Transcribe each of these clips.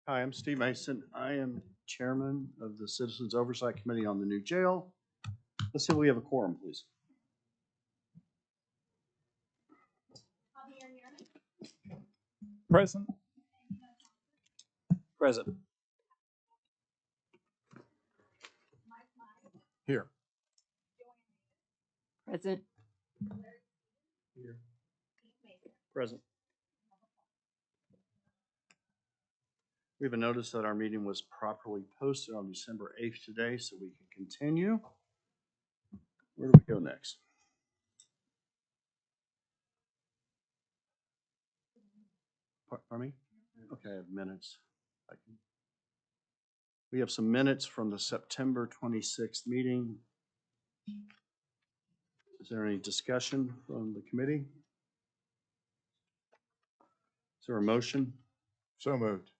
Hi, I'm Steve Mason. I am chairman of the Citizens Oversight Committee on the new jail. Let's see if we have a quorum, please. Present. Present. Here. Present. Here. Present. We have a notice that our meeting was properly posted on December 8th today, so we can continue. Where do we go next? Pardon me? Okay, I have minutes. We have some minutes from the September 26th meeting. Is there any discussion from the committee? Is there a motion? So moved.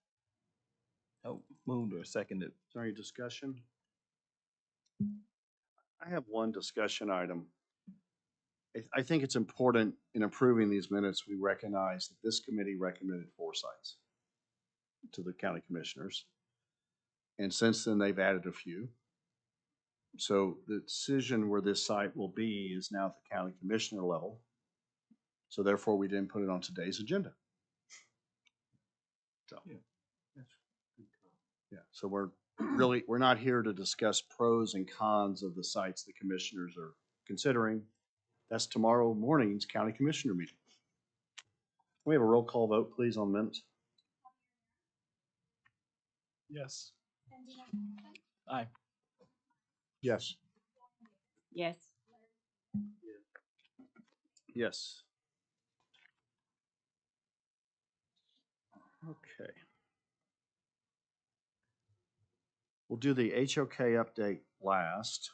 Oh, moved or seconded. Is there any discussion? I have one discussion item. I think it's important in approving these minutes, we recognize that this committee recommended 4 sites to the county commissioners. And since then, they've added a few. So the decision where this site will be is now at the county commissioner level. So therefore, we didn't put it on today's agenda. So, yeah, so we're not here to discuss pros and cons of the sites the commissioners are considering. That's tomorrow morning's county commissioner meeting. Can we have a roll call vote, please, on minutes? Yes. Aye. Yes. Yes. Yes. Okay. We'll do the HOK update last.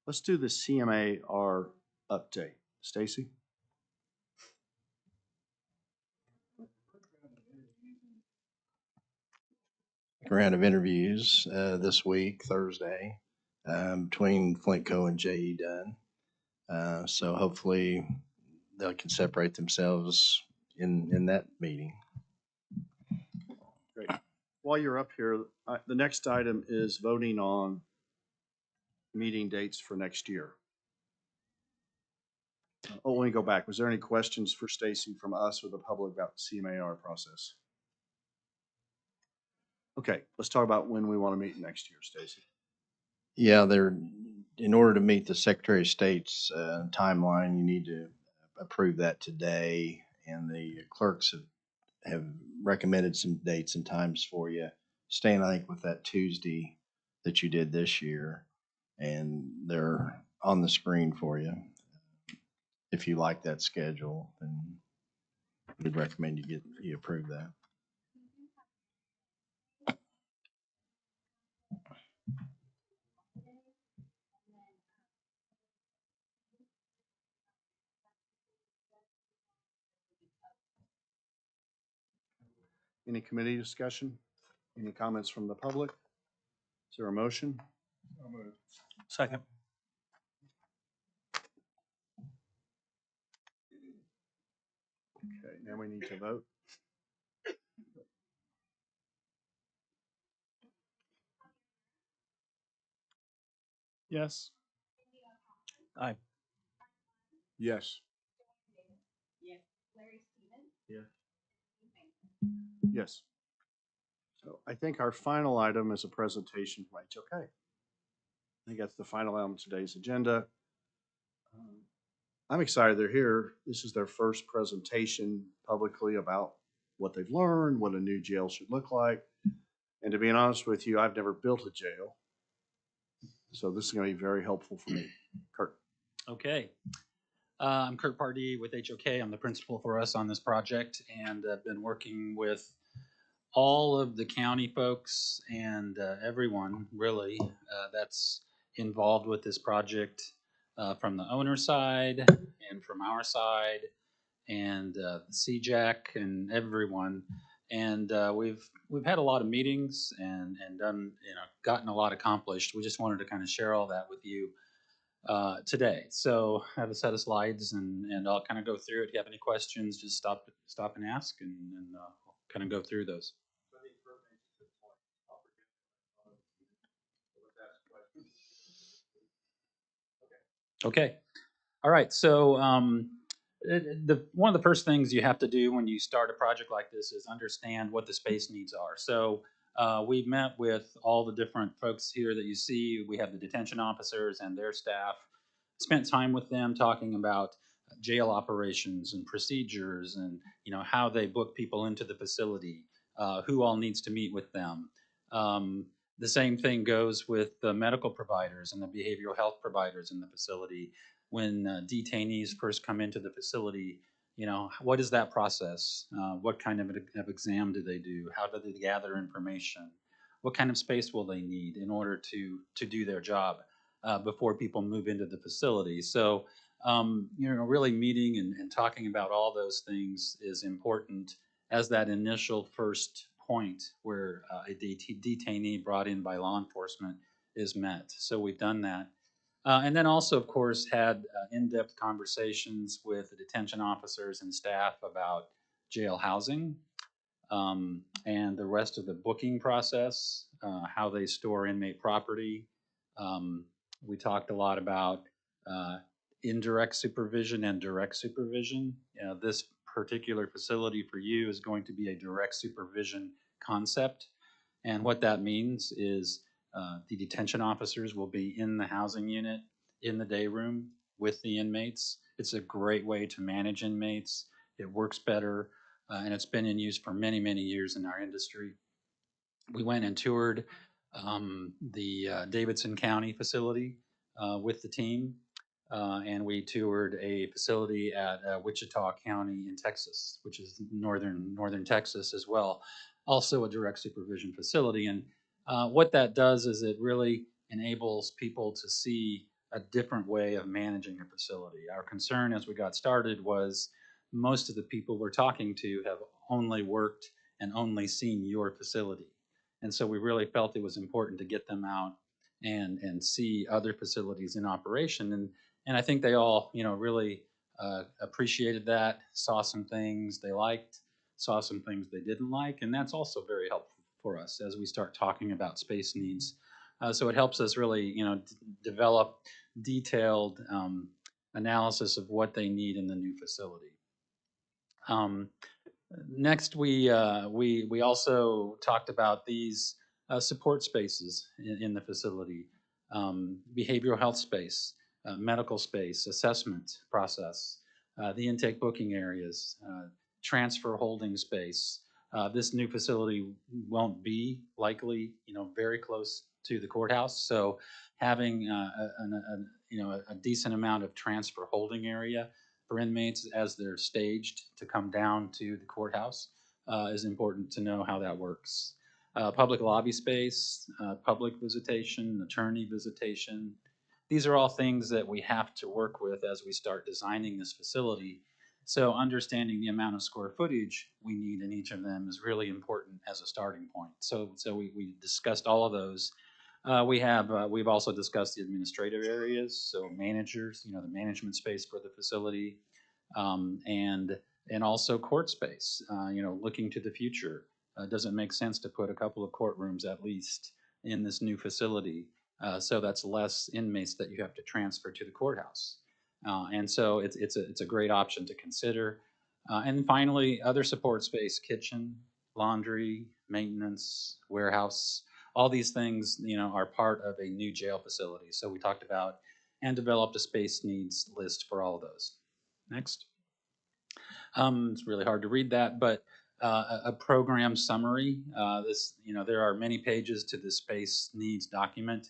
Let's do the CMAR update. Stacy? Round of interviews this week, Thursday, between Flintco and J.E. Dunn. So hopefully they can separate themselves in that meeting. Great. While you're up here, the next item is voting on meeting dates for next year. Oh, let me go back. Was there any questions for Stacy from us or the public about the CMAR process? Okay, let's talk about when we want to meet next year, Stacy. Yeah, in order to meet the Secretary of State's timeline, you need to approve that today, and the clerks have recommended some dates and times for you, staying, I think, with that Tuesday that you did this year, and they're on the screen for you. If you like that schedule, then we'd recommend you approve that. Any committee discussion? Any comments from the public? Is there a motion? Second. Okay, now we need to vote. Yes. Aye. Yes. Yes. So I think our final item is a presentation from HOK. I think that's the final item of today's agenda. I'm excited they're here. This is their first presentation publicly about what they've learned, what a new jail should look like. And to be honest with you, I've never built a jail. So this is going to be very helpful for me. Kurt. Okay. I'm Kurt Pardee with HOK. I'm the principal for us on this project, and I've been working with all of the county folks and everyone really that's involved with this project from the owner side and from our side and CJAC and everyone. And we've had a lot of meetings and done, gotten a lot accomplished. We just wanted to kind of share all that with you today. So I have a set of slides and I'll kind of go through it. If you have any questions, just stop and ask and I'll kind of go through those. Okay. All right. So one of the first things you have to do when you start a project like this is understand what the space needs are. So we've met with all the different folks here that you see. We have the detention officers and their staff. Spent time with them talking about jail operations and procedures, and how they book people into the facility, who all needs to meet with them. Um, the same thing goes with the medical providers and the behavioral health providers in the facility. When detainees first come into the facility, what is that process? What kind of exam do they do? How do they gather information? What kind of space will they need in order to do their job before people move into the facility? So, really meeting and talking about all those things is important as that initial first point where a detainee brought in by law enforcement is met. So we've done that. And then also, of course, had in-depth conversations with the detention officers and staff about jail housing, and the rest of the booking process, how they store inmate property. Um, we talked a lot about uh, indirect supervision and direct supervision. This particular facility for you is going to be a direct supervision concept. And what that means is the detention officers will be in the housing unit, in the day room with the inmates. It's a great way to manage inmates. It works better, and it's been in use for many, many years in our industry. We went and toured the Davidson County facility with the team, and we toured a facility at Wichita County in Texas, which is northern Texas as well, also a direct supervision facility. And what that does is it really enables people to see a different way of managing a facility. Our concern as we got started was most of the people we're talking to have only worked and only seen your facility. And so we really felt it was important to get them out and see other facilities in operation. And I think they all, really appreciated that, saw some things they liked, saw some things they didn't like, and that's also very helpful for us as we start talking about space needs. So it helps us really, develop detailed analysis of what they need in the new facility. Next, we also talked about these support spaces in the facility, behavioral health space, medical space, assessment process, the intake booking areas, transfer holding space. This new facility won't be likely, very close to the courthouse, so having a decent amount of transfer holding area for inmates as they're staged to come down to the courthouse is important to know how that works. Public lobby space, public visitation, attorney visitation. These are all things that we have to work with as we start designing this facility. So understanding the amount of square footage we need in each of them is really important as a starting point. So we discussed all of those. We've also discussed the administrative areas, so managers, the management space for the facility, and also court space. Looking to the future, does it make sense to put a couple of courtrooms at least in this new facility? So that's less inmates that you have to transfer to the courthouse, and so it's a great option to consider. And finally, other support space: kitchen, laundry, maintenance, warehouse. All these things, are part of a new jail facility. So we talked about and developed a space needs list for all of those. Next. It's really hard to read that, but a program summary. There are many pages to the space needs document.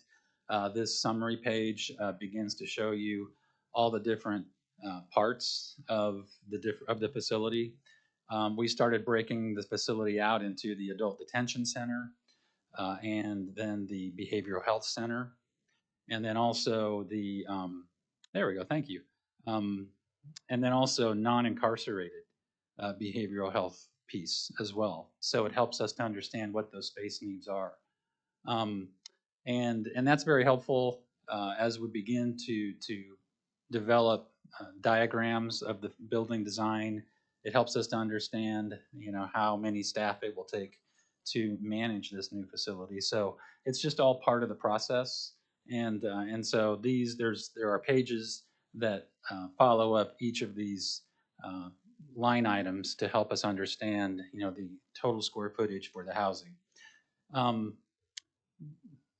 This summary page begins to show you all the different parts of the facility. We started breaking the facility out into the adult detention center, and then the behavioral health center, and then also there we go, thank you. And then also non-incarcerated behavioral health piece as well. So it helps us to understand what those space needs are. Um, and that's very helpful as we begin to develop diagrams of the building design. It helps us to understand, how many staff it will take to manage this new facility. So it's just all part of the process. And so there are pages that follow up each of these uh, line items to help us understand, the total square footage for the housing. Um,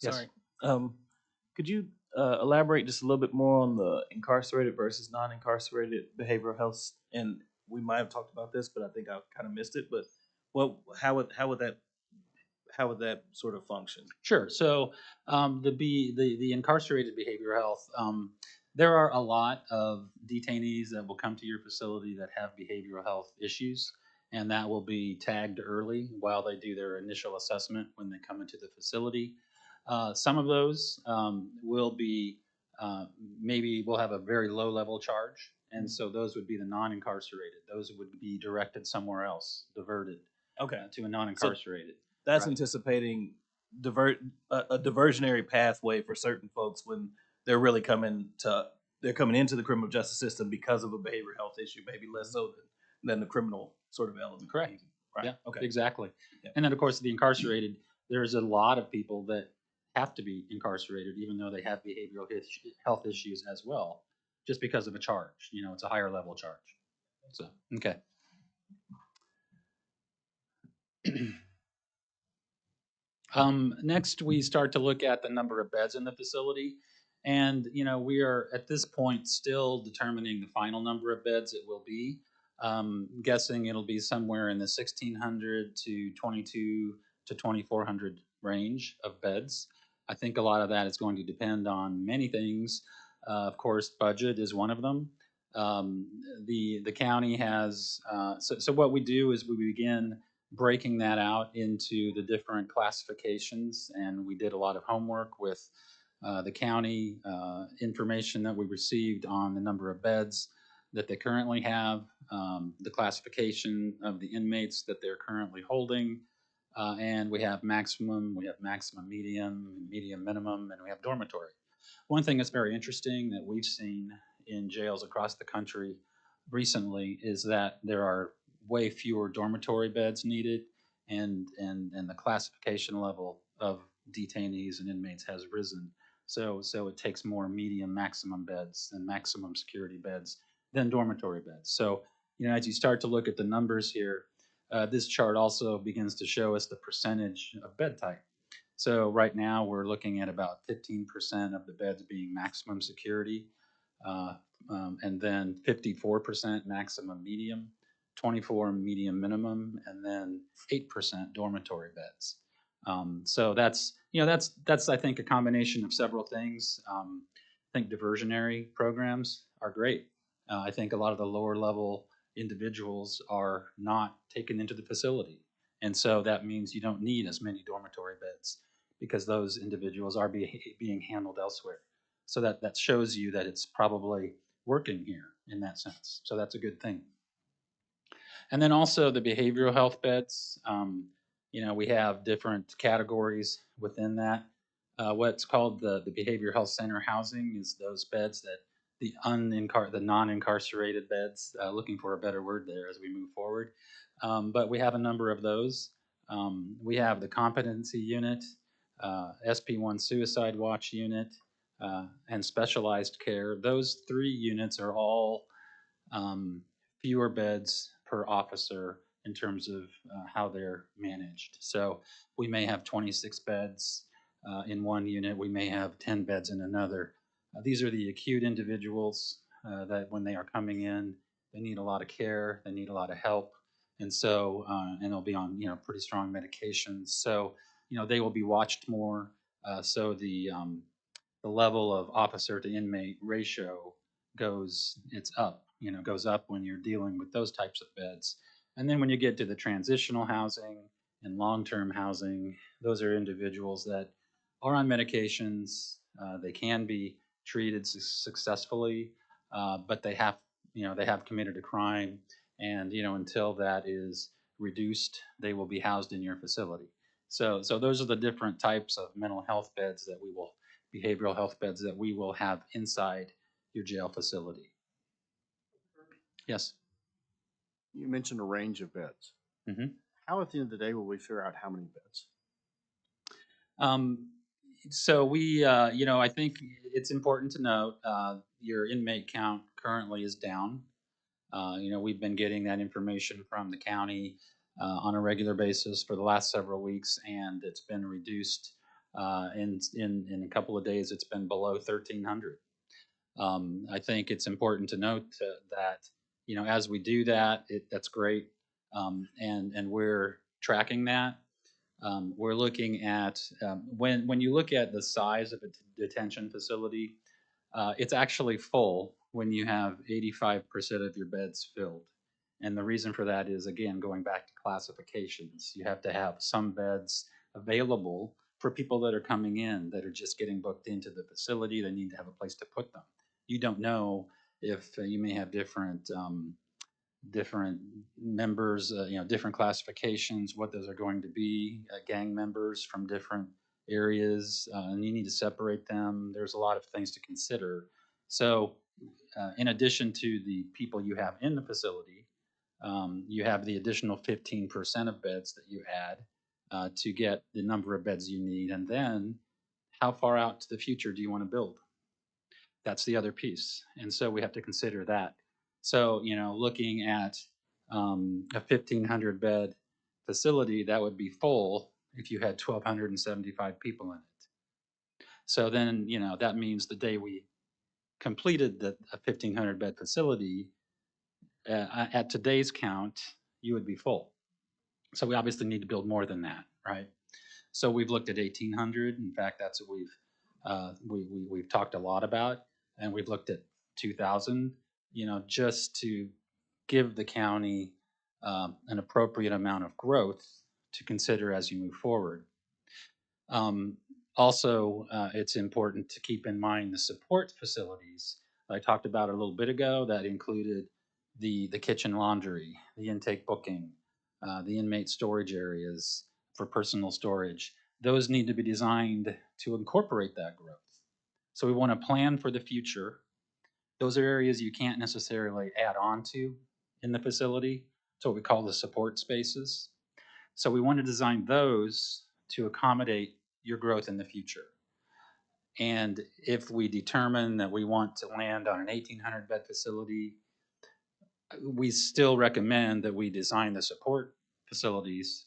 yes. Sorry. Could you elaborate just a little bit more on the incarcerated versus non-incarcerated behavioral health? And we might have talked about this, but I think I kind of missed it. But how would that sort of function? Sure. So the incarcerated behavioral health, there are a lot of detainees that will come to your facility that have behavioral health issues, and that will be tagged early while they do their initial assessment when they come into the facility. Some of those will be maybe we'll have a very low level charge, and so those would be the non-incarcerated. Those would be directed somewhere else, diverted Okay. to a non-incarcerated. That's Right. anticipating a diversionary pathway for certain folks when they're really they're coming into the criminal justice system because of a behavioral health issue, maybe less so than the criminal sort of element. Correct. even. Right. Yeah, Okay. exactly. Yeah. And then, of course, the incarcerated, there's a lot of people that have to be incarcerated, even though they have behavioral health issues as well, just because of a charge. It's a higher level charge. So, okay. Next, we start to look at the number of beds in the facility. And, we are at this point still determining the final number of beds it will be. Guessing it'll be somewhere in the 1,600 to 22 to 2,400 range of beds. I think a lot of that is going to depend on many things. Of course, budget is one of them. Um, the county has, so what we do is we begin breaking that out into the different classifications. And we did a lot of homework with the county information that we received on the number of beds that they currently have, the classification of the inmates that they're currently holding, and we have maximum, medium, medium minimum, and we have dormitory. One thing that's very interesting that we've seen in jails across the country recently is that there are way fewer dormitory beds needed, and the classification level of detainees and inmates has risen. So it takes more medium maximum beds and maximum security beds than dormitory beds. So as you start to look at the numbers here, this chart also begins to show us the percentage of bed type. So right now we're looking at about 15% of the beds being maximum security, uh, and then 54% maximum medium, 24 medium minimum, and then 8% dormitory beds. So that's I think a combination of several things. I think diversionary programs are great. I think a lot of the lower level individuals are not taken into the facility, and so that means you don't need as many dormitory beds because those individuals are being handled elsewhere. So that shows you that it's probably working here in that sense. So that's a good thing. And then also the behavioral health beds. We have different categories within that. What's called the behavioral health center housing is those beds that the non-incarcerated beds. Looking for a better word there as we move forward. But we have a number of those. We have the competency unit, SP1 suicide watch unit, and specialized care. Those three units are all fewer beds per officer in terms of how they're managed. So we may have 26 beds in one unit, we may have 10 beds in another. These are the acute individuals that when they are coming in, they need a lot of care, they need a lot of help, and so and they'll be on pretty strong medications. So they will be watched more. So the level of officer to inmate ratio goes up when you're dealing with those types of beds. And then when you get to the transitional housing and long-term housing, those are individuals that are on medications. They can be treated successfully, but they have committed a crime, and until that is reduced, they will be housed in your facility. So those are the different types of mental health beds that behavioral health beds that we will have inside your jail facility. Yes. You mentioned a range of beds. Mm-hmm. How at the end of the day will we figure out how many beds? So we, I think it's important to note, your inmate count currently is down. We've been getting that information from the county on a regular basis for the last several weeks, and it's been reduced. In a couple of days, it's been below 1,300. I think it's important to note that, as we do that, that's great, and we're tracking that. We're looking at when you look at the size of a detention facility, it's actually full when you have 85% of your beds filled. And the reason for that is, again, going back to classifications. You have to have some beds available for people that are coming in that are just getting booked into the facility. They need to have a place to put them. You don't know if you may have different members, different classifications, what those are going to be, gang members from different areas, and you need to separate them. There's a lot of things to consider. So, in addition to the people you have in the facility, you have the additional 15% of beds that you add to get the number of beds you need. And then, how far out to the future do you want to build? That's the other piece. And so we have to consider that. So, looking at a 1,500 bed facility, that would be full if you had 1,275 people in it. So then, that means the day we completed a 1,500 bed facility, at today's count, you would be full. So we obviously need to build more than that, right? So we've looked at 1,800. In fact, that's what we've talked a lot about, and we've looked at 2,000. Just to give the county an appropriate amount of growth to consider as you move forward. Also, it's important to keep in mind the support facilities I talked about a little bit ago. That included the kitchen laundry, the intake booking, the inmate storage areas for personal storage. Those need to be designed to incorporate that growth. So we want to plan for the future. Those are areas you can't necessarily add on to in the facility. It's what we call the support spaces. So we want to design those to accommodate your growth in the future. And if we determine that we want to land on an 1,800 bed facility, we still recommend that we design the support facilities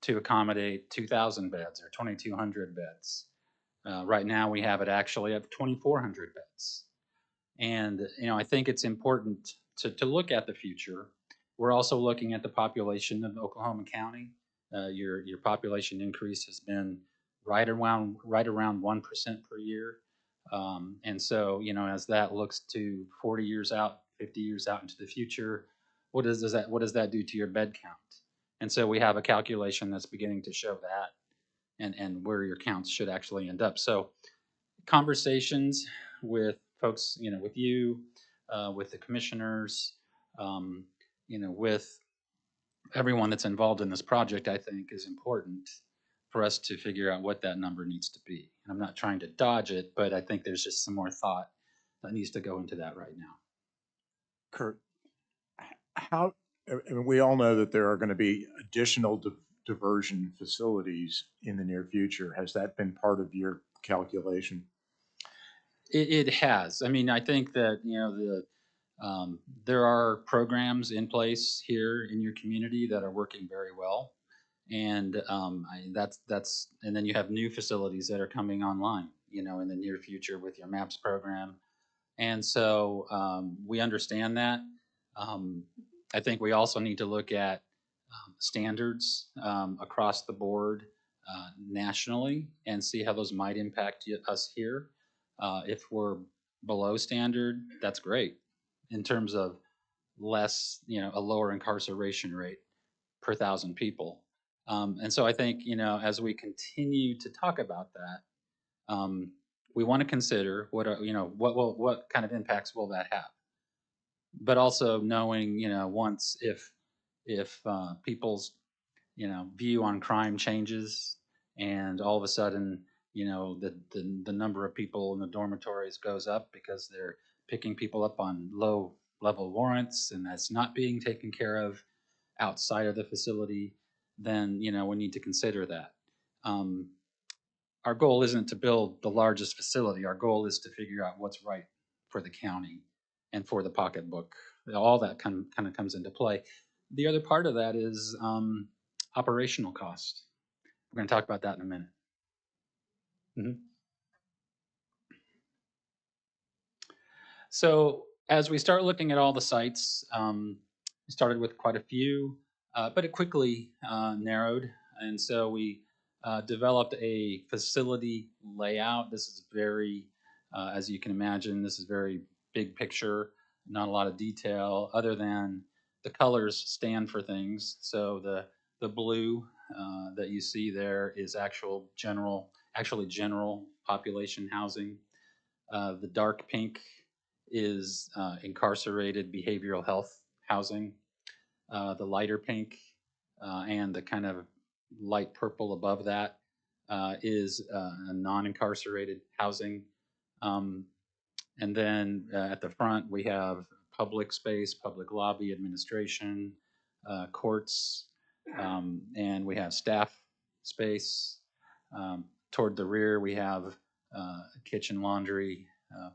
to accommodate 2,000 beds or 2,200 beds. Right now, we have it actually at 2,400 beds. And I think it's important to look at the future. We're also looking at the population of Oklahoma County. Your population increase has been right around 1% per year. And so, as that looks to 40 years out, 50 years out into the future, what does that do to your bed count? And so we have a calculation that's beginning to show that and where your counts should actually end up. So conversations with folks, with you, with the commissioners, with everyone that's involved in this project, I think is important for us to figure out what that number needs to be. And I'm not trying to dodge it, but I think there's just some more thought that needs to go into that right now. Kurt, how, I mean, we all know that there are going to be additional diversion facilities in the near future. Has that been part of your calculation? It has. I mean, I think that, there are programs in place here in your community that are working very well. And and then you have new facilities that are coming online, in the near future with your MAPS program. And so we understand that. I think we also need to look at standards across the board nationally and see how those might impact us here. If we're below standard, that's great in terms of a lower incarceration rate per thousand people. And so I think, as we continue to talk about that, we want to consider what kind of impacts will that have, but also knowing, once if people's view on crime changes and all of a sudden the number of people in the dormitories goes up because they're picking people up on low level warrants and that's not being taken care of outside of the facility, then we need to consider that. our goal isn't to build the largest facility. Our goal is to figure out what's right for the county and for the pocketbook. All that kind of comes into play. The other part of that is operational cost. We're going to talk about that in a minute. So as we start looking at all the sites, we started with quite a few, but it quickly narrowed. And so we developed a facility layout. This is very, as you can imagine, this is very big picture, not a lot of detail other than the colors stand for things. So the blue that you see there is actually general population housing. The dark pink is incarcerated behavioral health housing. The lighter pink and the kind of light purple above that is a non-incarcerated housing. And then at the front, we have public space, public lobby, administration, courts, and we have staff space. Toward the rear, we have kitchen, laundry,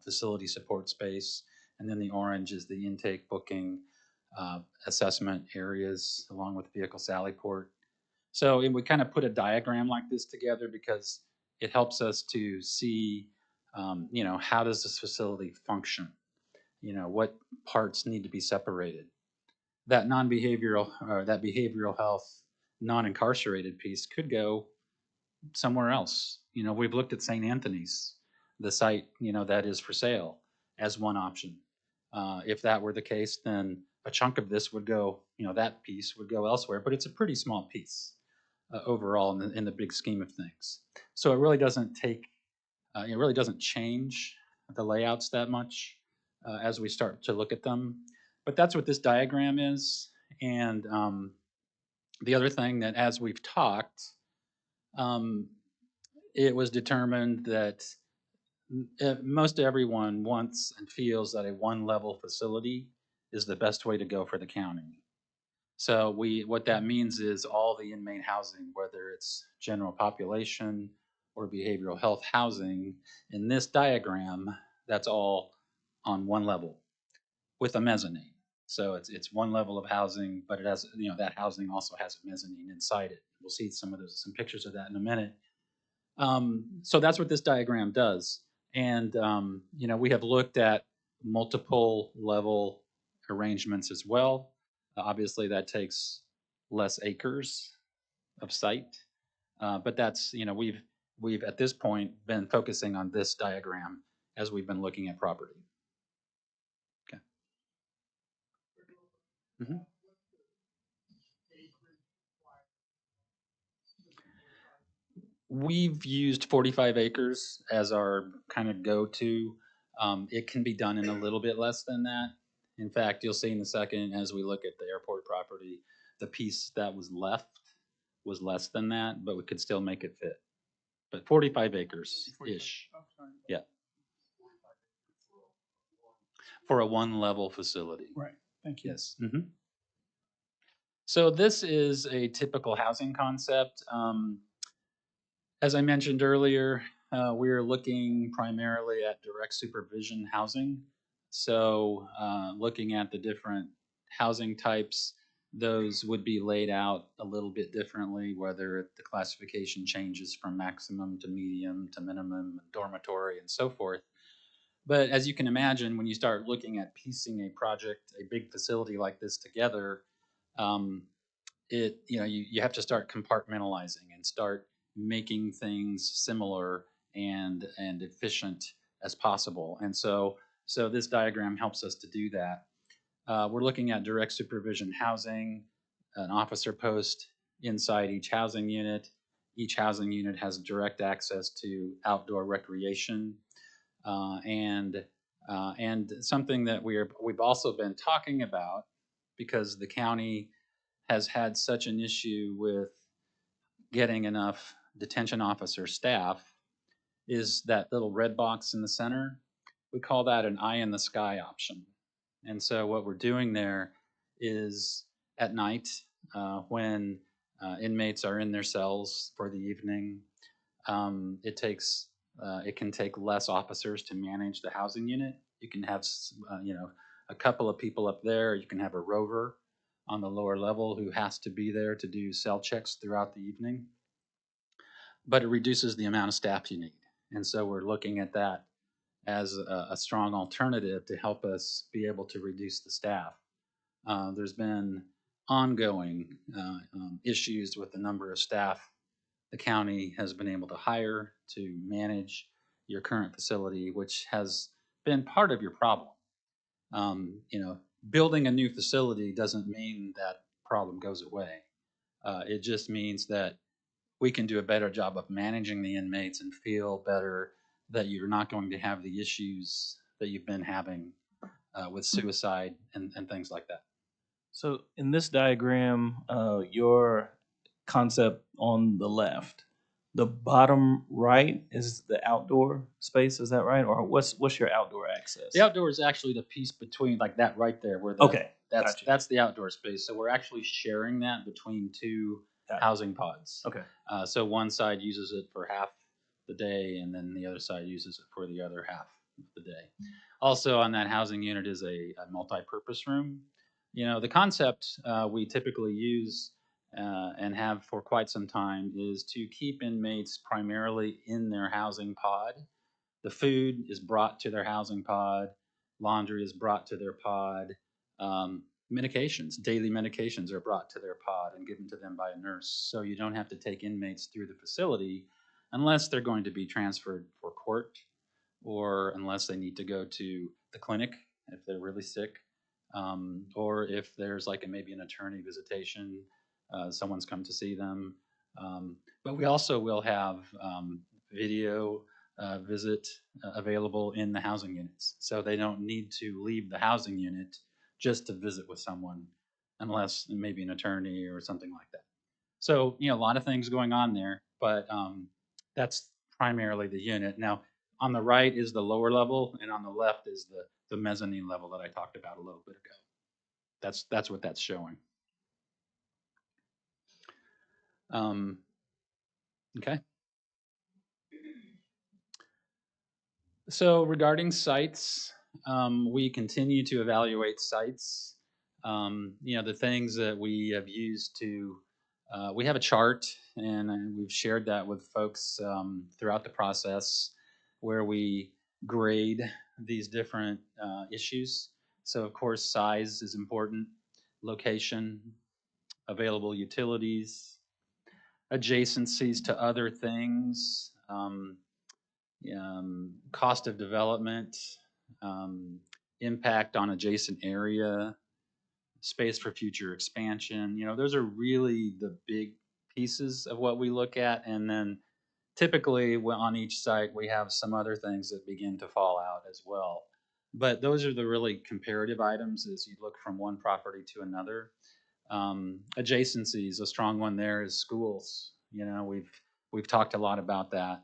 facility support space, and then the orange is the intake, booking, assessment areas, along with vehicle sally port. So we kind of put a diagram like this together because it helps us to see, how does this facility function? What parts need to be separated? That non-behavioral or that behavioral health, non-incarcerated piece could go somewhere else. We've looked at St. Anthony's, the site, that is for sale as one option. If that were the case, then a chunk of this would go, that piece would go elsewhere, but it's a pretty small piece overall in the big scheme of things. So it really doesn't change the layouts that much as we start to look at them. But that's what this diagram is. And the other thing that as we've talked, it was determined that most everyone wants and feels that a one-level facility is the best way to go for the county. So what that means is all the inmate housing, whether it's general population or behavioral health housing, in this diagram, that's all on one level with a mezzanine. So it's one level of housing, but it has, that housing also has a mezzanine inside it. We'll see some pictures of that in a minute. So that's what this diagram does. And, we have looked at multiple level arrangements as well. Obviously, that takes less acres of site. But that's, we've at this point been focusing on this diagram as we've been looking at property. Okay. Mm-hmm. We've used 45 acres as our kind of go-to. It can be done in a little bit less than that. In fact, you'll see in a second as we look at the airport property, the piece that was left was less than that, but we could still make it fit. But 45 acres-ish. Yeah. For a one-level facility. Right, thank you. Yes. Mm-hmm. So this is a typical housing concept. As I mentioned earlier, we're looking primarily at direct supervision housing. So looking at the different housing types, those would be laid out a little bit differently, whether the classification changes from maximum to medium to minimum, dormitory, and so forth. But as you can imagine, when you start looking at piecing a project, a big facility like this together, you have to start compartmentalizing and start making things similar and efficient as possible. And so this diagram helps us to do that. We're looking at direct supervision housing, an officer post inside each housing unit. Each housing unit has direct access to outdoor recreation, and something that we've also been talking about because the county has had such an issue with getting enough detention officer staff is that little red box in the center. We call that an eye in the sky option. And so what we're doing there is at night when inmates are in their cells for the evening, it can take less officers to manage the housing unit. You can have a couple of people up there. You can have a rover on the lower level who has to be there to do cell checks throughout the evening. But it reduces the amount of staff you need. And so we're looking at that as a strong alternative to help us be able to reduce the staff. There's been ongoing issues with the number of staff the county has been able to hire to manage your current facility, which has been part of your problem. Building a new facility doesn't mean that problem goes away. It just means that we can do a better job of managing the inmates and feel better that you're not going to have the issues that you've been having with suicide and things like that. So in this diagram, your concept on the left, the bottom right is the outdoor space. Is that right? Or what's your outdoor access? The outdoor is actually the piece between, like that right there, where Okay, gotcha. that's the outdoor space. So we're actually sharing that between two housing pods. Okay. So one side uses it for half the day, and then the other side uses it for the other half of the day. Also, on that housing unit is a multi-purpose room. The concept we typically use and have for quite some time is to keep inmates primarily in their housing pod. The food is brought to their housing pod, laundry is brought to their pod, daily medications are brought to their pod and given to them by a nurse. So you don't have to take inmates through the facility unless they're going to be transferred for court or unless they need to go to the clinic if they're really sick, or if there's maybe an attorney visitation, someone's come to see them. But we also will have video visit available in the housing units. So they don't need to leave the housing unit just to visit with someone unless maybe an attorney or something like that. So, a lot of things going on there, but that's primarily the unit. Now, on the right is the lower level, and on the left is the mezzanine level that I talked about a little bit ago. That's what that's showing. Okay. So regarding sites, we continue to evaluate sites. The things that we have used to, we have a chart, and we've shared that with folks throughout the process where we grade these different issues. So of course, size is important, location, available utilities, adjacencies to other things, cost of development, impact on adjacent area, space for future expansion. Those are really the big pieces of what we look at. And then typically on each site, we have some other things that begin to fall out as well. But those are the really comparative items as you look from one property to another. Adjacencies, a strong one there is schools. We've talked a lot about that.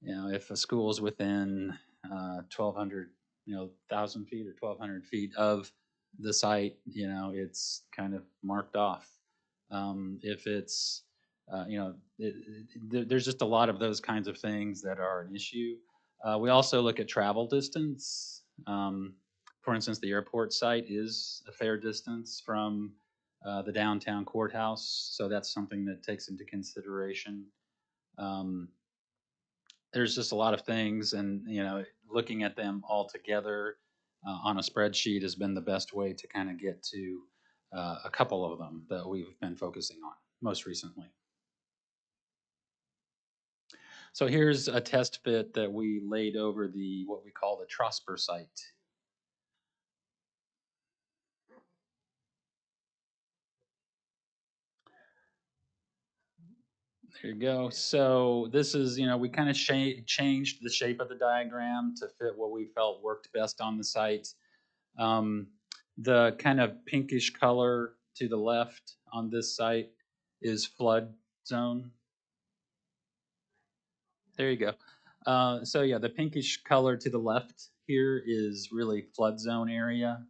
If a school is within 1,200, 1,000 feet or 1,200 feet of the site, it's kind of marked off. If it's, there's just a lot of those kinds of things that are an issue. We also look at travel distance. For instance, the airport site is a fair distance from the downtown courthouse, so that's something that takes into consideration. There's just a lot of things, and looking at them all together on a spreadsheet has been the best way to kind of get to a couple of them that we've been focusing on most recently. So here's a test fit that we laid over what we call the Trosper site. There you go. So this is, we kind of changed the shape of the diagram to fit what we felt worked best on the site. The kind of pinkish color to the left on this site is flood zone. There you go. So yeah, the pinkish color to the left here is really flood zone area.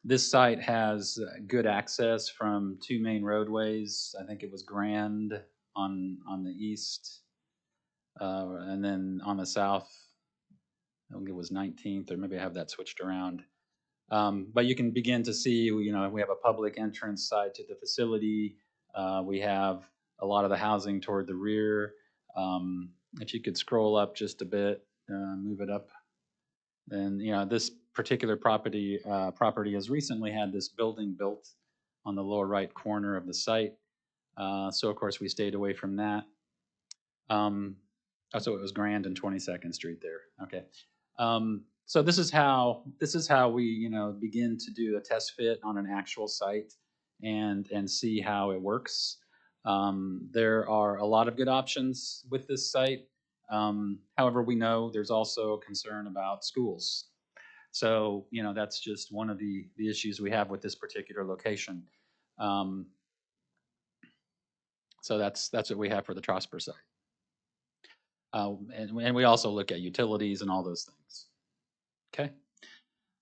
This site has good access from two main roadways. I think it was Grand on the east, and then on the south, I think it was 19th, or maybe I have that switched around. But you can begin to see, we have a public entrance side to the facility. We have a lot of the housing toward the rear. If you could scroll up just a bit, move it up. And this particular property has recently had this building built on the lower right corner of the site. So of course we stayed away from that. So it was Grand and 22nd Street there. Okay. So this is how we begin to do a test fit on an actual site and see how it works. There are a lot of good options with this site. However, we know there's also concern about schools. So that's just one of the issues we have with this particular location. So that's what we have for the Trosper site. And we also look at utilities and all those things. Okay.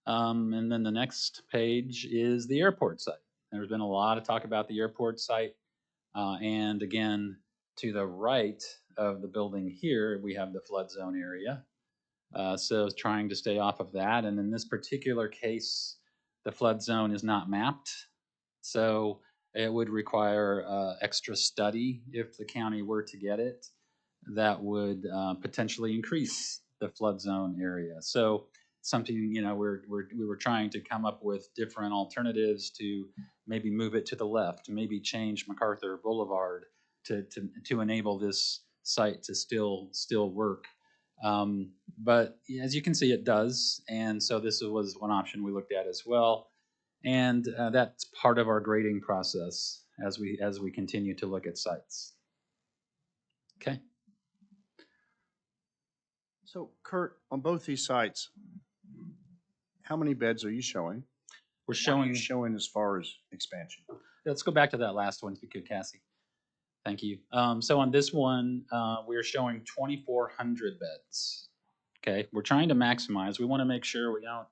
And then the next page is the airport site. There's been a lot of talk about the airport site. And again, to the right of the building here, we have the flood zone area. So trying to stay off of that. And in this particular case, the flood zone is not mapped. So it would require extra study if the county were to get it. That would potentially increase the flood zone area. So something, we were trying to come up with different alternatives to maybe move it to the left, maybe change MacArthur Boulevard to enable this site to still work. But as you can see, it does. And so this was one option we looked at as well. And that's part of our grading process as we continue to look at sites. Okay. So Kurt, on both these sites, how many beds are you showing? We're What are showing. you showing as far as expansion? Let's go back to that last one if you could, Cassie. Thank you. So on this one, we're showing 2,400 beds. Okay. We're trying to maximize. We want to make sure we don't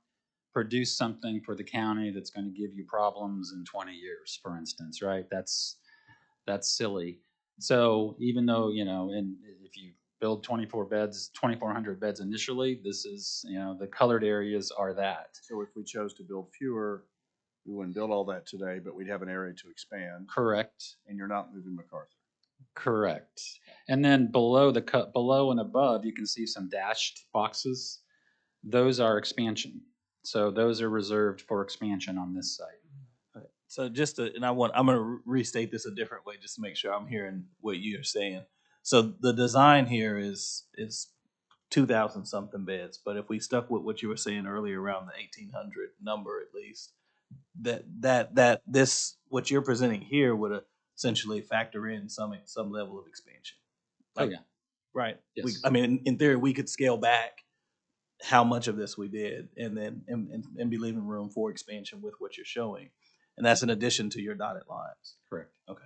produce something for the county that's going to give you problems in 20 years, for instance, right? That's silly. So even though, and if you build 2,400 beds initially, this is, the colored areas are that. So if we chose to build fewer, we wouldn't build all that today, but we'd have an area to expand. Correct. And you're not moving MacArthur. Correct. And then below and above, you can see some dashed boxes. Those are expansion. So those are reserved for expansion on this site. So I'm going to restate this a different way just to make sure I'm hearing what you're saying. So the design here is 2,000 something beds, but if we stuck with what you were saying earlier around the 1,800 number at least, that this what you're presenting here would essentially factor in some level of expansion. Like, oh yeah, right. Yes. In theory, we could scale back how much of this we did, and then and be leaving room for expansion with what you're showing. And that's in addition to your dotted lines. Correct. Okay.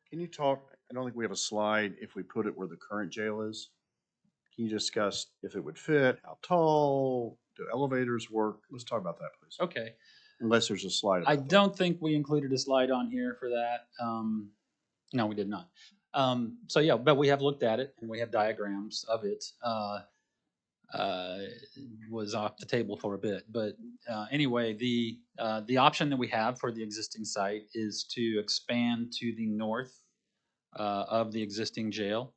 Can you talk, I don't think we have a slide if we put it where the current jail is. Can you discuss if it would fit, how tall, do elevators work? Let's talk about that, please. Okay. Unless there's a slide. I don't think we included a slide on here for that. No, we did not. So yeah, but we have looked at it and we have diagrams of it. Was off the table for a bit, but anyway, the option that we have for the existing site is to expand to the north of the existing jail,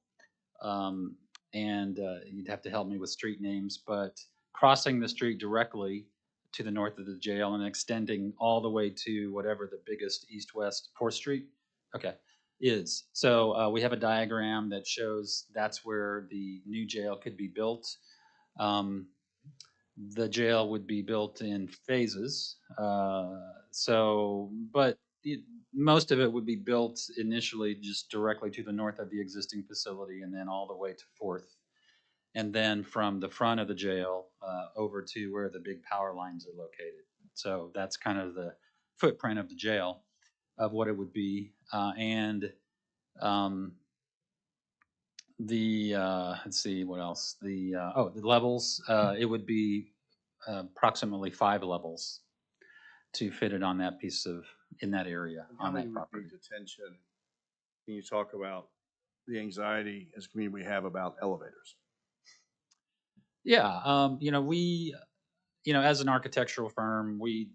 and you'd have to help me with street names, but crossing the street directly to the north of the jail and extending all the way to whatever the biggest east-west 4th Street, okay, is. So we have a diagram that shows that's where the new jail could be built. The jail would be built in phases. But most of it would be built initially just directly to the north of the existing facility and then all the way to 4th. And then from the front of the jail over to where the big power lines are located. So that's kind of the footprint of the jail of what it would be. Let's see what else. The levels. It would be approximately 5 levels. to fit it on that piece of, in that area, How on many that would be property. detention? Can you talk about the anxiety as a community we have about elevators? Yeah, as an architectural firm, we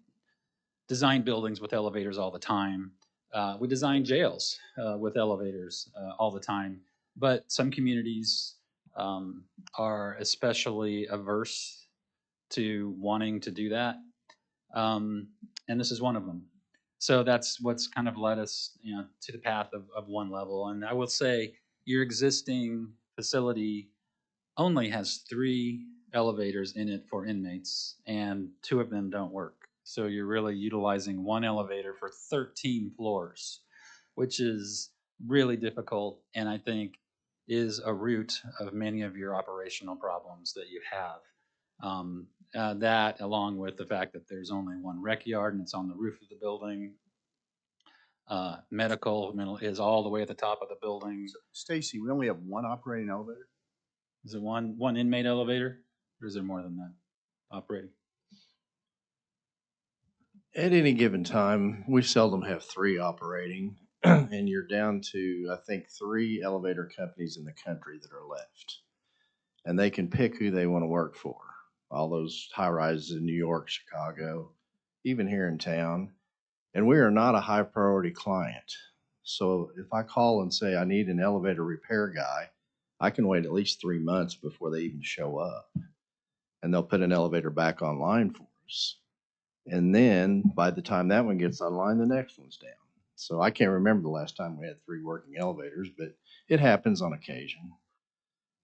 design buildings with elevators all the time. We design jails with elevators all the time. But some communities are especially averse to wanting to do that. And this is one of them. So that's what's kind of led us, to the path of one level. And I will say your existing facility only has 3 elevators in it for inmates, and 2 of them don't work. So you're really utilizing 1 elevator for 13 floors, which is really difficult, and I think is a root of many of your operational problems that you have. That, along with the fact that there's only 1 rec yard and it's on the roof of the building. Mental is all the way at the top of the building. Stacy, we only have one operating elevator? Is it one inmate elevator, or is there more than that operating? At any given time, we seldom have 3 operating, and you're down to, I think, 3 elevator companies in the country that are left. And they can pick who they want to work for. All those high rises in New York, Chicago, even here in town. And we are not a high priority client. So if I call and say I need an elevator repair guy, I can wait at least 3 months before they even show up. And they'll put an elevator back online for us. And then by the time that one gets online, the next one's down. So I can't remember the last time we had 3 working elevators, but it happens on occasion.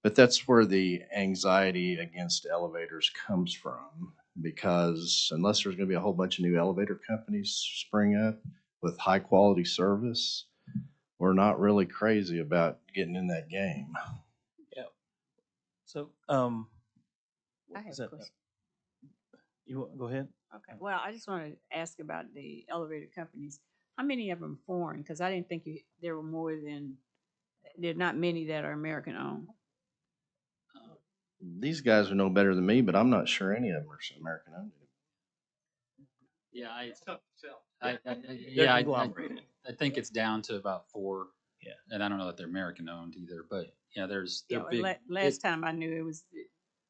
But that's where the anxiety against elevators comes from, because unless there's going to be a whole bunch of new elevator companies spring up with high quality service, we're not really crazy about getting in that game. Yeah. So, I have is a that- question. you want, go ahead. Okay, well, I just want to ask about the elevator companies. How many of them foreign? Because I didn't think there were more than, there are not many that are American owned. These guys are no better than me, but I'm not sure any of them are American owned. Yeah, They're I conglomerated. think it's down to about 4. Yeah. And I don't know that they're American owned either, but yeah, they're Yeah, big. last time I knew it was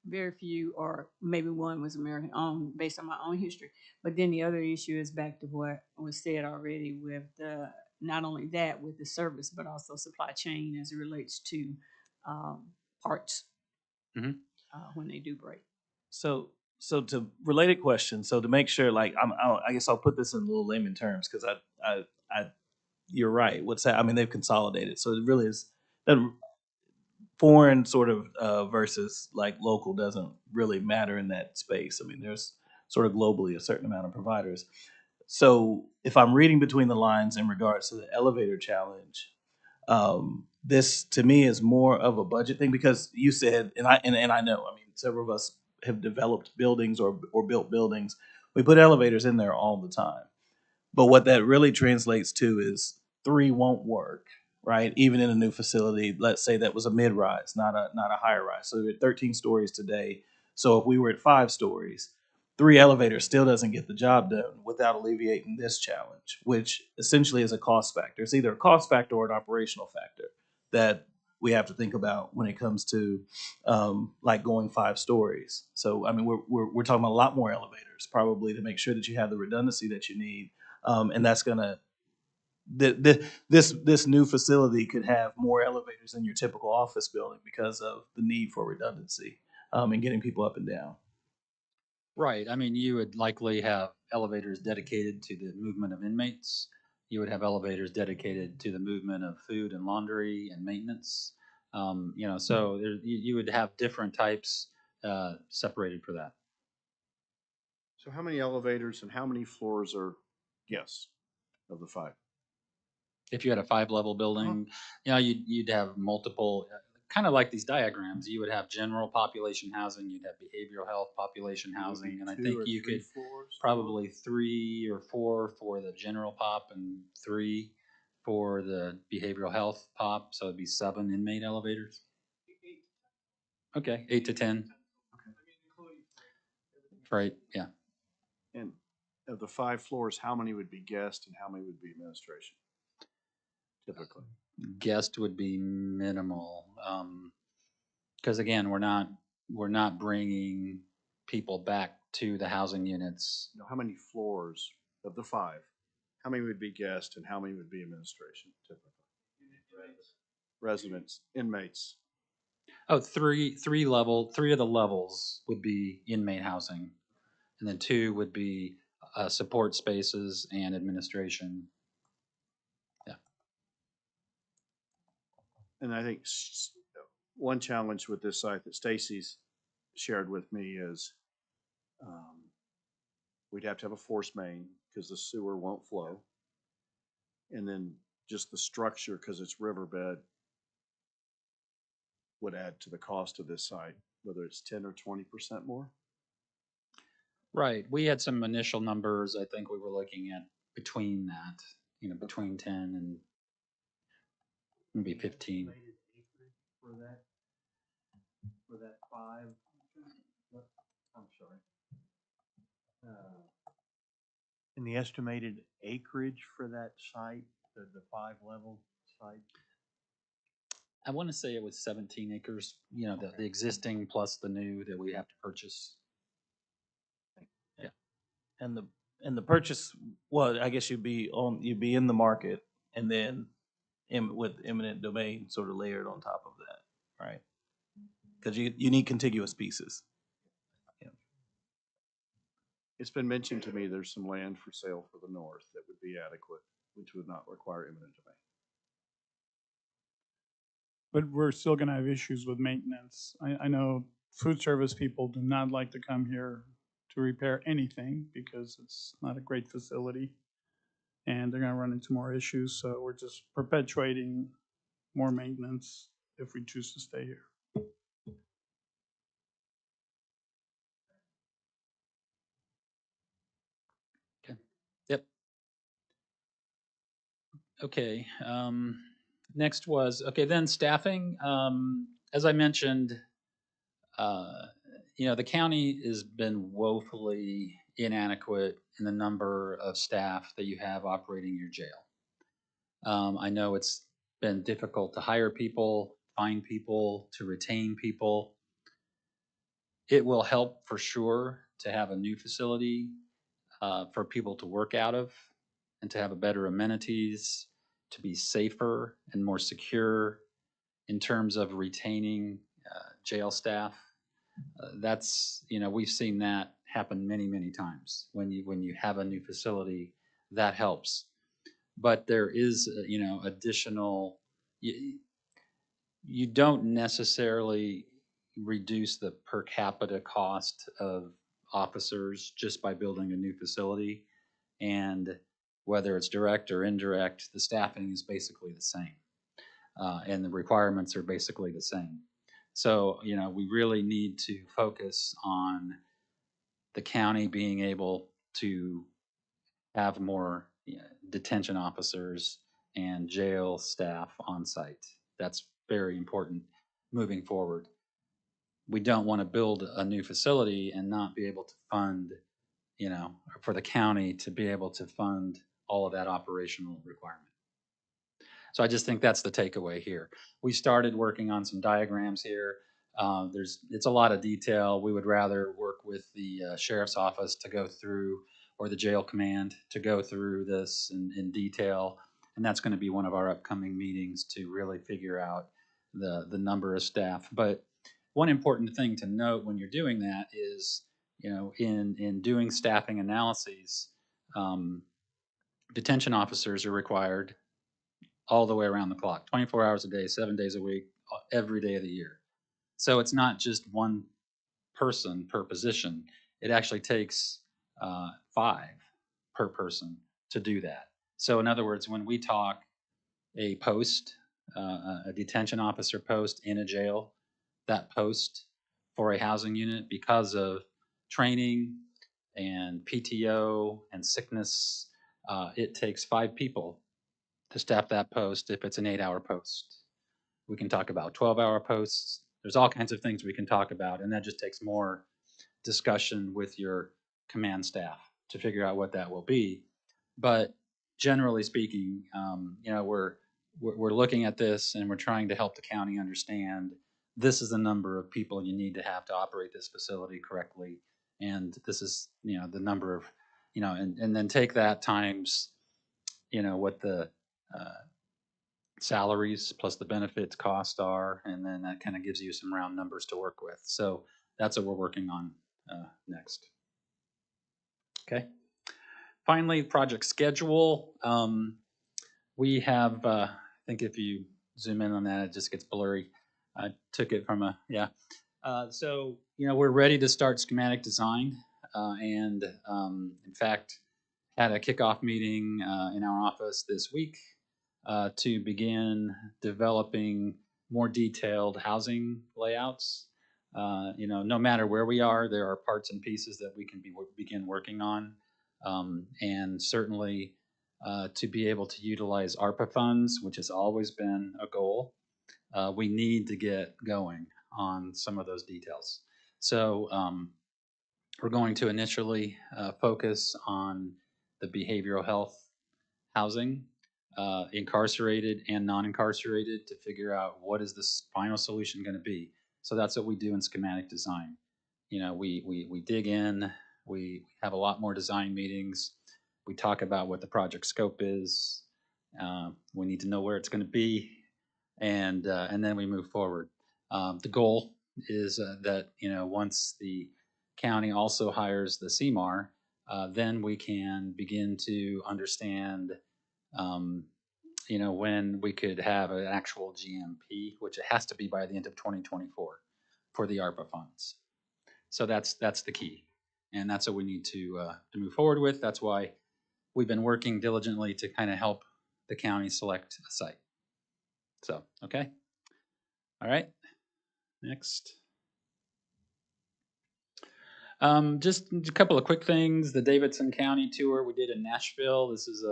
very few, or maybe one was American owned based on my own history. But then the other issue is back to what was said already with not only that with the service, but also supply chain as it relates to parts Mhm. when they do break. So to related question. So to make sure, like, I guess I'll put this in a little layman terms because I, you're right. What's that? I mean, they've consolidated. So it really is that foreign sort of versus like local doesn't really matter in that space. I mean, there's sort of globally a certain amount of providers. So if I'm reading between the lines in regards to the elevator challenge, this to me is more of a budget thing because you said, and I know, I mean, several of us have developed buildings or built buildings. We put elevators in there all the time. But what that really translates to is 3 won't work, right? Even in a new facility, let's say that was a mid-rise, not a higher rise. So we're at 13 stories today. So if we were at 5 stories, 3 elevators still doesn't get the job done without alleviating this challenge, which essentially is a cost factor. It's either a cost factor or an operational factor that we have to think about when it comes to like going 5 stories. So I mean, we're talking about a lot more elevators probably to make sure that you have the redundancy that you need, and that's gonna this new facility could have more elevators than your typical office building because of the need for redundancy and getting people up and down. Right. I mean, you would likely have elevators dedicated to the movement of inmates. You would have elevators dedicated to the movement of food and laundry and maintenance. So you would have different types separated for that. So how many elevators and how many floors are, yes, of the 5? If you had a 5-level building, you'd have multiple, kind of like these diagrams. You would have general population housing, you'd have behavioral health population housing, and I think you could probably 3 or 4 for the general pop and 3 for the behavioral health pop. So it'd be 7 inmate elevators. Okay, 8 to 10. Right. Yeah. And of the 5 floors, how many would be guest and how many would be administration? Typically. Guest would be minimal, because again, we're not bringing people back to the housing units. You know, how many floors of the 5? How many would be guest and how many would be administration typically? Residents, inmates. Oh, three of the levels would be inmate housing, and then 2 would be support spaces and administration. Yeah. And I think one challenge with this site that Stacy's shared with me is we'd have to have a force main because the sewer won't flow. And then just the structure, because it's riverbed, would add to the cost of this site, whether it's 10 or 20% more. Right. We had some initial numbers. I think we were looking at between that, between 10 and maybe 15. For that 5, I'm sorry. And the estimated acreage for that site, the 5-level site? I want to say it was 17 acres, the existing plus the new that we have to purchase. Yeah. And the purchase, well, I guess you'd be in the market, and then with eminent domain sort of layered on top of that, right? Because you need contiguous pieces. It's been mentioned to me there's some land for sale for the north that would be adequate, which would not require eminent domain. But we're still gonna have issues with maintenance. I know food service people do not like to come here to repair anything because it's not a great facility. And they're gonna run into more issues, so we're just perpetuating more maintenance if we choose to stay here. Yep. Okay. Next was, then staffing. As I mentioned, the county has been woefully inadequate in the number of staff that you have operating your jail. I know it's been difficult to hire people, find people, to retain people. It will help for sure to have a new facility for people to work out of and to have a better amenities, to be safer and more secure in terms of retaining jail staff. That's, we've seen that happen many, many times. When you have a new facility, that helps. But there is, additional, you don't necessarily reduce the per capita cost of officers just by building a new facility. And whether it's direct or indirect, the staffing is basically the same. And the requirements are basically the same. So, we really need to focus on the county being able to have more detention officers and jail staff on site. That's very important moving forward. We don't want to build a new facility and not be able to fund, for the county to be able to fund all of that operational requirement. So I just think that's the takeaway here. We started working on some diagrams here. It's a lot of detail. We would rather work with the sheriff's office to go through, or the jail command to go through this in detail. And that's going to be one of our upcoming meetings to really figure out the number of staff. But one important thing to note when you're doing that is, in doing staffing analyses, detention officers are required all the way around the clock, 24 hours a day, 7 days a week, every day of the year. So it's not just one person per position. It actually takes 5 per person to do that. So in other words, when we talk a post, a detention officer post in a jail, that post for a housing unit, because of training and PTO and sickness, it takes 5 people to staff that post if it's an 8-hour post. We can talk about 12-hour posts. There's all kinds of things we can talk about, and that just takes more discussion with your command staff to figure out what that will be. But generally speaking, we're looking at this and we're trying to help the county understand this is the number of people you need to have to operate this facility correctly, and this is the number of and then take that times what the uh, salaries plus the benefits cost are, and then that kind of gives you some round numbers to work with. So that's what we're working on next. Okay. Finally, project schedule. We have, I think if you zoom in on that, it just gets blurry. I took it from so, we're ready to start schematic design. And in fact, had a kickoff meeting in our office this week to begin developing more detailed housing layouts. No matter where we are, there are parts and pieces that we can begin working on. And certainly to be able to utilize ARPA funds, which has always been a goal, we need to get going on some of those details. So we're going to initially focus on the behavioral health housing, incarcerated and non-incarcerated, to figure out what is the final solution going to be. So that's what we do in schematic design. We dig in, we have a lot more design meetings, we talk about what the project scope is, we need to know where it's going to be, and then we move forward. The goal is that once the county also hires the CMAR, then we can begin to understand when we could have an actual GMP, which it has to be by the end of 2024 for the ARPA funds. So that's the key, and that's what we need to move forward with. That's why we've been working diligently to kind of help the county select a site. So, okay. All right, next. Just a couple of quick things. The Davidson County tour we did in Nashville. This is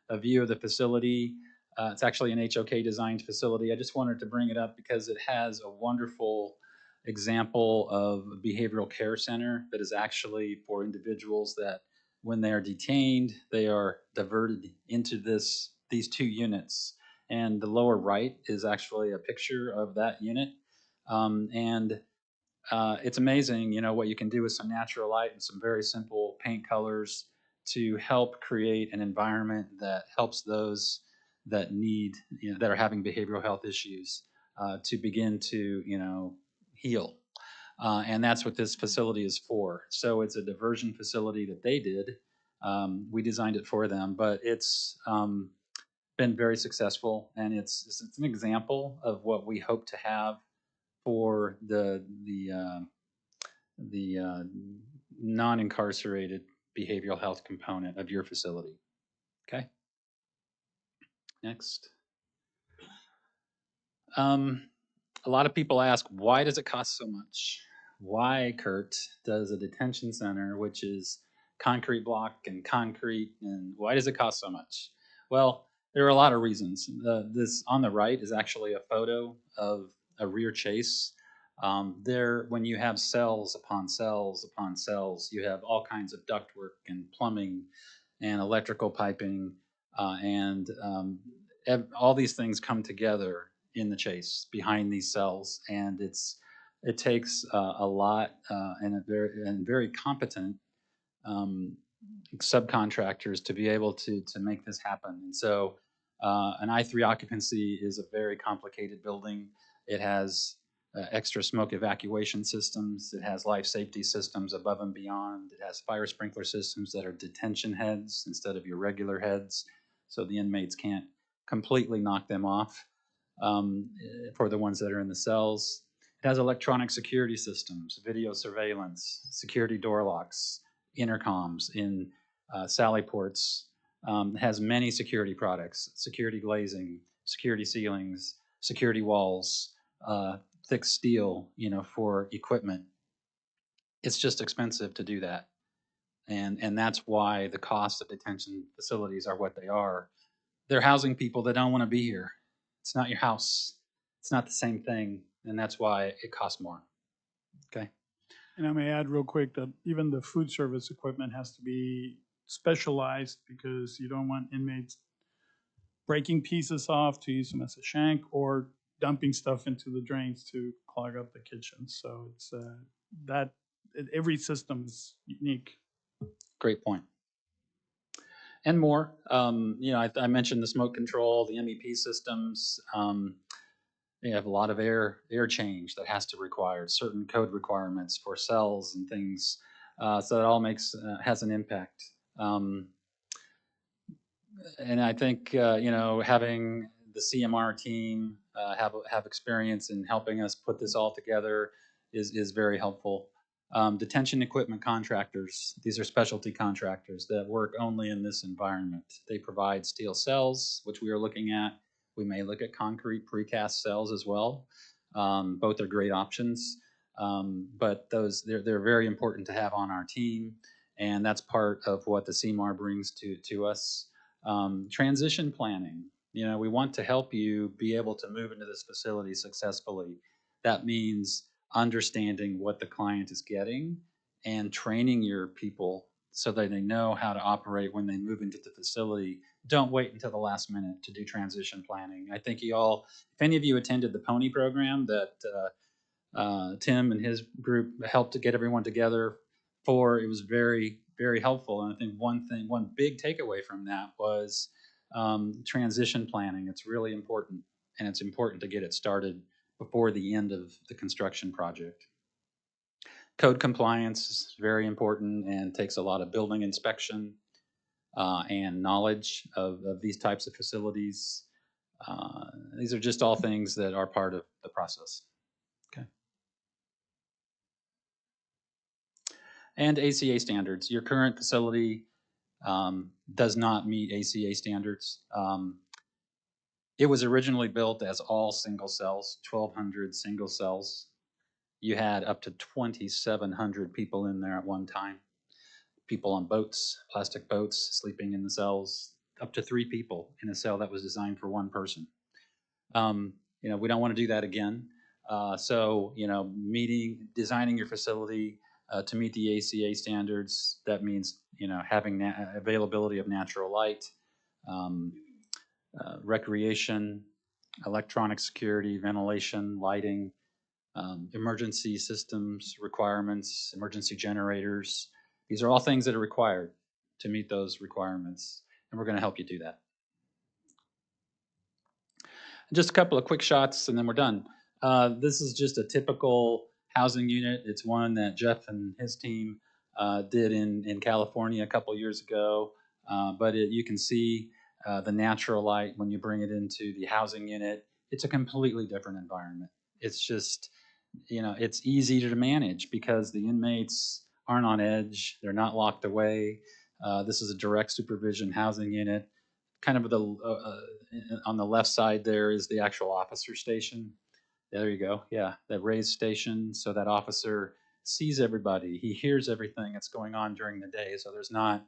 a view of the facility. It's actually an HOK designed facility. I just wanted to bring it up because it has a wonderful example of a behavioral care center that is actually for individuals that when they are detained, they are diverted into these two units. And the lower right is actually a picture of that unit. It's amazing, what you can do with some natural light and some very simple paint colors to help create an environment that helps those that need, that are having behavioral health issues to begin to, heal. And that's what this facility is for. So it's a diversion facility that they did. We designed it for them, but it's been very successful, and it's an example of what we hope to have for the non-incarcerated behavioral health component of your facility. Okay. Next. A lot of people ask, why does it cost so much? Why, Kurt, does a detention center, which is concrete block and concrete, and why does it cost so much? Well, there are a lot of reasons. This on the right is actually a photo of a rear chase. When you have cells upon cells upon cells, you have all kinds of ductwork and plumbing and electrical piping, and all these things come together in the chase behind these cells, and it takes a lot and very competent subcontractors to be able to make this happen. And so an I3 occupancy is a very complicated building. It has extra smoke evacuation systems. It has life safety systems above and beyond. It has fire sprinkler systems that are detention heads instead of your regular heads, so the inmates can't completely knock them off for the ones that are in the cells. It has electronic security systems, video surveillance, security door locks, intercoms in sally ports. It has many security products, security glazing, security ceilings, security walls, thick steel, for equipment. It's just expensive to do that. And that's why the cost of detention facilities are what they are. They're housing people that don't want to be here. It's not your house. It's not the same thing. And that's why it costs more. Okay. And I may add real quick that even the food service equipment has to be specialized because you don't want inmates breaking pieces off to use them as a shank or dumping stuff into the drains to clog up the kitchen. So it's that every system is unique. Great point. And more. You know, I mentioned the smoke control, the MEP systems. You have a lot of air change that has to require certain code requirements for cells and things. So it all has an impact. And I think you know, having the CMR team have experience in helping us put this all together is very helpful. Detention equipment contractors, these are specialty contractors that work only in this environment. They provide steel cells, which we are looking at. We may look at concrete precast cells as well. Both are great options, but they're very important to have on our team, and that's part of what the CMAR brings to us. Transition planning. You know, we want to help you be able to move into this facility successfully. That means understanding what the client is getting and training your people so that they know how to operate when they move into the facility. Don't wait until the last minute to do transition planning. I think if any of you attended the Pony program that Tim and his group helped to get everyone together for, it was very, very helpful. And I think one big takeaway from that was transition planning. It's really important, and it's important to get it started before the end of the construction project. Code compliance is very important and takes a lot of building inspection and knowledge of these types of facilities. These are just all things that are part of the process. Okay. And ACA standards. Your current facility does not meet ACA standards. It was originally built as all single cells, 1,200 single cells. You had up to 2,700 people in there at one time. People on boats, plastic boats, sleeping in the cells, up to 3 people in a cell that was designed for one person. You know, we don't want to do that again. So, you know, designing your facility to meet the ACA standards, that means, you know, having availability of natural light, recreation, electronic security, ventilation, lighting, emergency systems requirements, emergency generators. These are all things that are required to meet those requirements, and we're going to help you do that. Just a couple of quick shots, and then we're done. This is just a typical housing unit. It's one that Jeff and his team did in California a couple years ago. But you can see the natural light when you bring it into the housing unit. It's a completely different environment. It's just, you know, it's easy to manage because the inmates aren't on edge. They're not locked away. This is a direct supervision housing unit. Kind of on the left side there is the actual officer station. There you go. Yeah, that raised station. So that officer sees everybody. He hears everything that's going on during the day. So there's not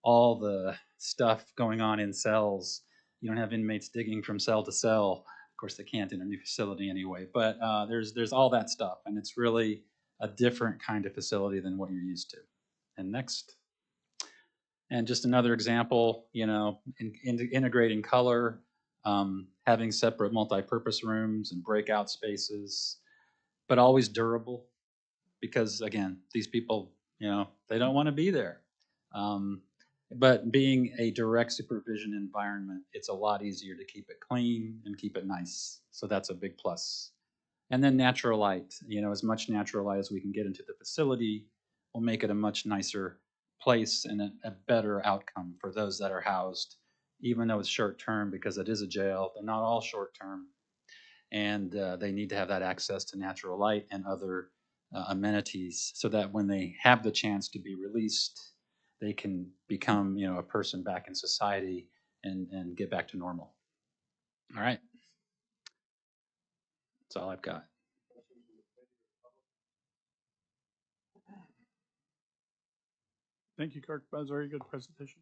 all the stuff going on in cells. You don't have inmates digging from cell to cell. Of course, they can't in a new facility anyway. But there's all that stuff, and it's really a different kind of facility than what you're used to. And next. And just another example, you know, integrating color, having separate multi-purpose rooms and breakout spaces, but always durable, because again, these people, you know, they don't want to be there. But being a direct supervision environment, it's a lot easier to keep it clean and keep it nice. So that's a big plus. And then natural light, you know, as much natural light as we can get into the facility will make it a much nicer place and a better outcome for those that are housed, even though it's short term, because it is a jail. They're not all short term, and they need to have that access to natural light and other amenities so that when they have the chance to be released, they can become, you know, a person back in society and get back to normal. All right. That's all I've got. Thank you, Kirk. That was a very good presentation.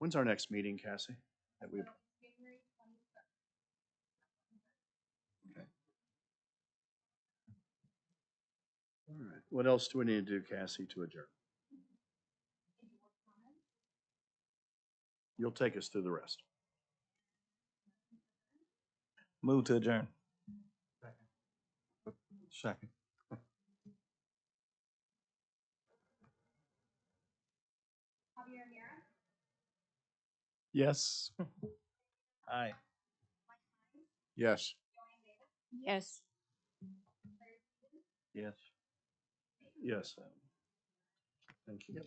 When's our next meeting, Cassie? That we, okay. All right. What else do we need to do, Cassie, to adjourn? You'll take us through the rest. Move to adjourn. Second. Yes. Aye. Yes. Yes. Yes. Yes. Thank you.